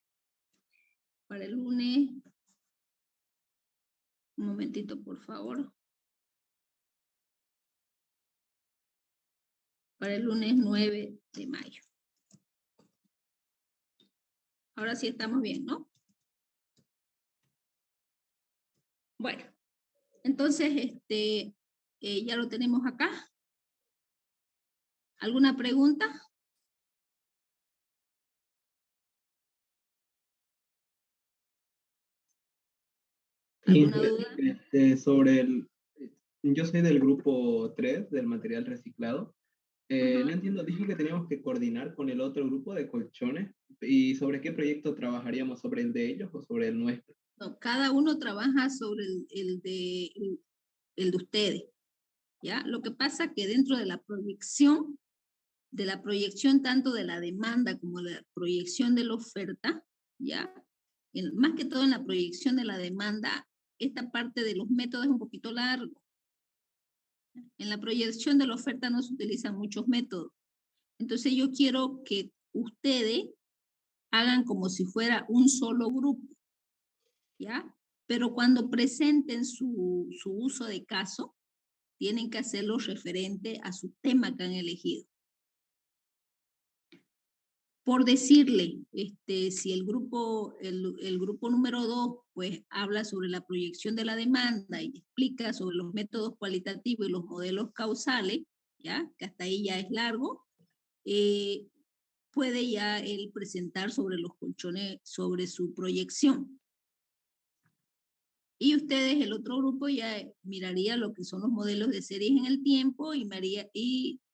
Para el lunes, un momentito, por favor. Para el lunes 9 de mayo. Ahora sí estamos bien, ¿no? Bueno, entonces, ya lo tenemos acá. ¿Alguna pregunta? ¿Alguna duda? Sobre yo soy del grupo 3 del material reciclado. Ujú. No entiendo, dije que teníamos que coordinar con el otro grupo de colchones. ¿Y sobre qué proyecto trabajaríamos? ¿Sobre el de ellos o sobre el nuestro? No, cada uno trabaja sobre el de ustedes, ¿ya? Lo que pasa que dentro de la proyección tanto de la demanda como de la proyección de la oferta, ¿ya? Más que todo en la proyección de la demanda, esta parte de los métodos es un poquito largo. En la proyección de la oferta no se utilizan muchos métodos. Entonces yo quiero que ustedes hagan como si fuera un solo grupo, ¿ya? Pero cuando presenten su uso de caso, tienen que hacerlo referente a su tema que han elegido. Por decirle, si el grupo número 2 pues habla sobre la proyección de la demanda y explica sobre los métodos cualitativos y los modelos causales, ya que hasta ahí ya es largo, puede ya él presentar sobre los colchones, sobre su proyección. Y ustedes, el otro grupo, ya miraría lo que son los modelos de series en el tiempo y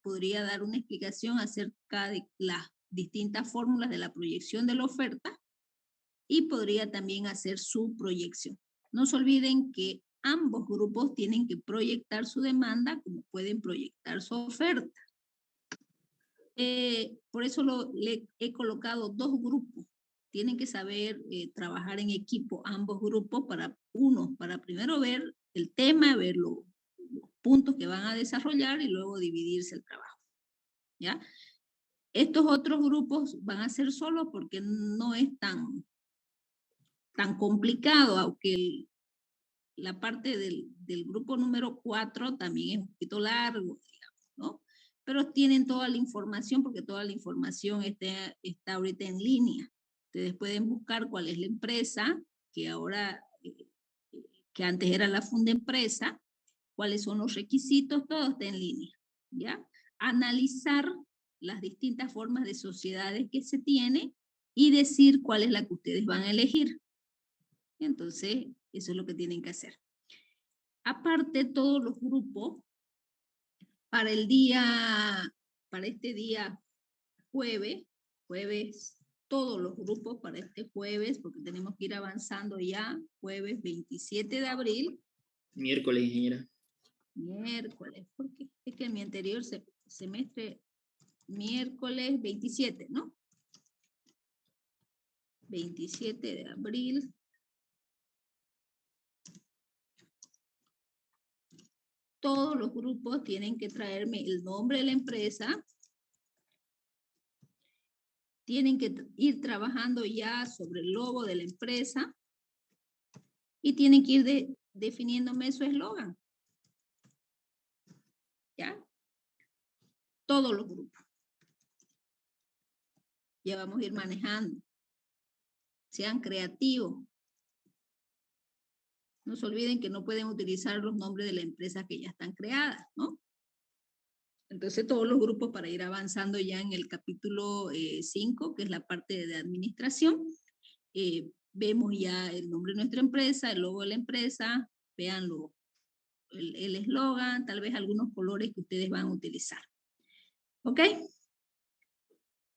podría dar una explicación acerca de las distintas fórmulas de la proyección de la oferta y podría también hacer su proyección. No se olviden que ambos grupos tienen que proyectar su demanda como pueden proyectar su oferta. Por eso le he colocado dos grupos. Tienen que saber trabajar en equipo ambos grupos para primero ver el tema, ver los puntos que van a desarrollar y luego dividirse el trabajo. ¿Ya? Estos otros grupos van a ser solos porque no es tan complicado, aunque la parte del grupo número 4 también es un poquito largo, digamos, ¿no? Pero tienen toda la información porque toda la información está ahorita en línea. Ustedes pueden buscar cuál es la empresa que ahora, que antes era la Fundempresa, cuáles son los requisitos, todo está en línea, ¿ya? Analizar las distintas formas de sociedades que se tienen y decir cuál es la que ustedes van a elegir. Entonces, eso es lo que tienen que hacer. Aparte, todos los grupos, para este día jueves, todos los grupos para este jueves, porque tenemos que ir avanzando ya, jueves 27 de abril. Miércoles, ingeniera. Miércoles, porque es que en mi anterior semestre, miércoles 27, ¿no? 27 de abril. Todos los grupos tienen que traerme el nombre de la empresa. Tienen que ir trabajando ya sobre el logo de la empresa. Y tienen que ir definiéndome su eslogan. ¿Ya? Todos los grupos. Ya vamos a ir manejando. Sean creativos. No se olviden que no pueden utilizar los nombres de la empresa que ya están creadas, ¿no? Entonces todos los grupos para ir avanzando ya en el capítulo 5, que es la parte de administración, vemos ya el nombre de nuestra empresa, el logo de la empresa, vean el eslogan, tal vez algunos colores que ustedes van a utilizar. ¿Ok?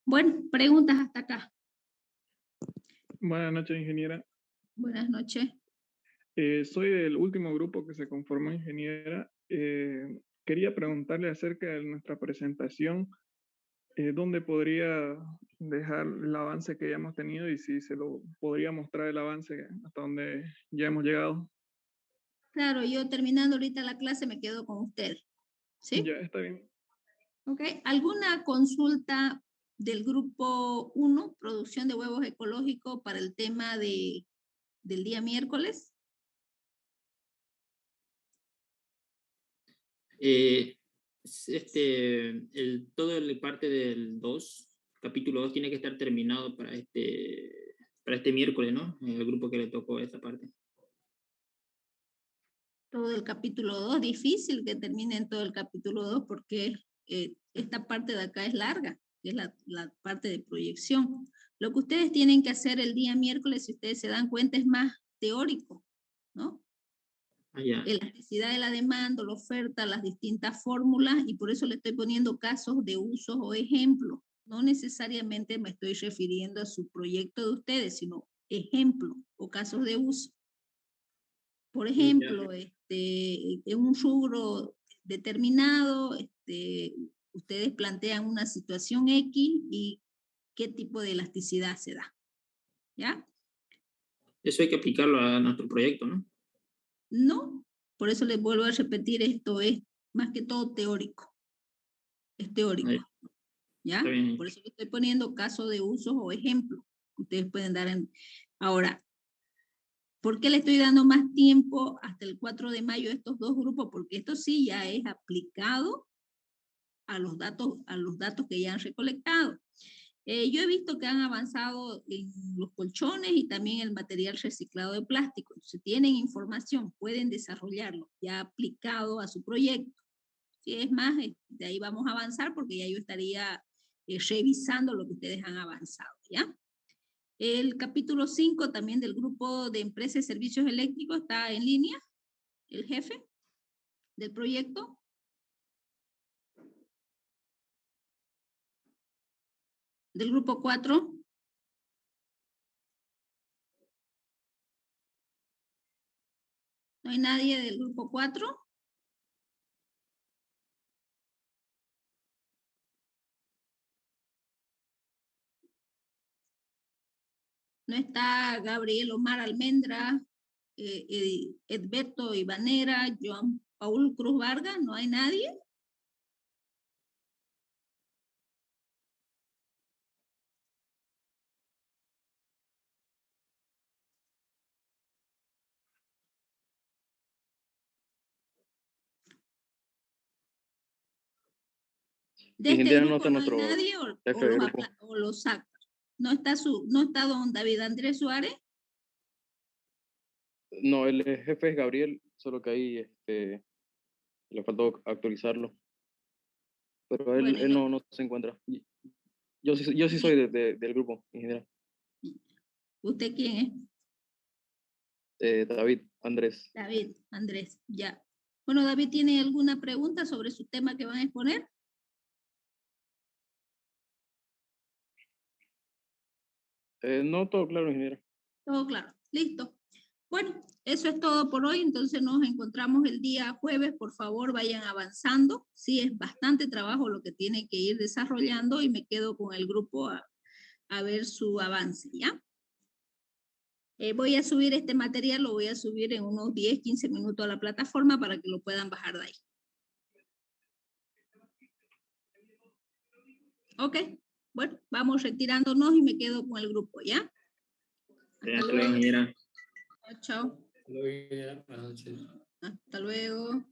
Bueno, preguntas hasta acá. Buenas noches, ingeniera. Buenas noches. Soy del último grupo que se conformó, ingeniera. Quería preguntarle acerca de nuestra presentación, dónde podría dejar el avance que ya hemos tenido y si se lo podría mostrar el avance hasta donde ya hemos llegado. Claro, yo terminando ahorita la clase me quedo con usted. ¿Sí? Ya, está bien. Ok. ¿Alguna consulta del grupo 1, producción de huevos ecológicos, para el tema del día miércoles? Todo el parte del 2, capítulo 2, tiene que estar terminado para este miércoles, ¿no? El grupo que le tocó esta parte. Todo el capítulo 2, difícil que terminen todo el capítulo 2 porque esta parte de acá es larga, que es la parte de proyección. Lo que ustedes tienen que hacer el día miércoles, si ustedes se dan cuenta, es más teórico. ¿no? Ya. Elasticidad de la demanda, la oferta, las distintas fórmulas, y por eso le estoy poniendo casos de usos o ejemplos. No necesariamente me estoy refiriendo a su proyecto de ustedes, sino ejemplos o casos de uso. Por ejemplo, en un rubro determinado, ustedes plantean una situación X y qué tipo de elasticidad se da. ¿Ya? Eso hay que aplicarlo a nuestro proyecto, ¿no? No, por eso les vuelvo a repetir, esto es más que todo teórico. Es teórico. Ahí. ¿Ya? Está bien. Por eso le estoy poniendo casos de usos o ejemplos que ustedes pueden dar Ahora, ¿por qué le estoy dando más tiempo hasta el 4 de mayo a estos dos grupos? Porque esto sí ya es aplicado a los datos que ya han recolectado. Yo he visto que han avanzado en los colchones y también el material reciclado de plástico. Si tienen información, pueden desarrollarlo ya aplicado a su proyecto. Si es más, de ahí vamos a avanzar porque ya yo estaría revisando lo que ustedes han avanzado, ¿ya? El capítulo 5 también del grupo de empresas y servicios eléctricos está en línea, el jefe del proyecto. Del grupo 4. ¿No hay nadie del grupo 4? No está Gabriel Omar Almendra, Edberto Ibanera, Joan Paul Cruz Vargas, ¿no hay nadie? De este grupo no hay nadie o los saca. ¿No está don David Andrés Suárez? No, el jefe es Gabriel, solo que ahí le faltó actualizarlo. Pero él, Bueno, él no se encuentra. Yo sí soy del grupo en general. ¿Usted quién es? David Andrés. David Andrés, ya. Bueno, David, ¿tiene alguna pregunta sobre su tema que van a exponer? No, todo claro, ingeniero. Todo claro, listo. Bueno, eso es todo por hoy, entonces nos encontramos el día jueves, por favor vayan avanzando, sí, es bastante trabajo lo que tienen que ir desarrollando y me quedo con el grupo a ver su avance, ¿ya? Voy a subir este material, lo voy a subir en unos 10, 15 minutos a la plataforma para que lo puedan bajar de ahí. Ok, bueno, vamos retirándonos y me quedo con el grupo, ¿ya? Hasta luego, ingeniera. Chao. Hasta luego, ingeniera. Buenas noches. Hasta luego.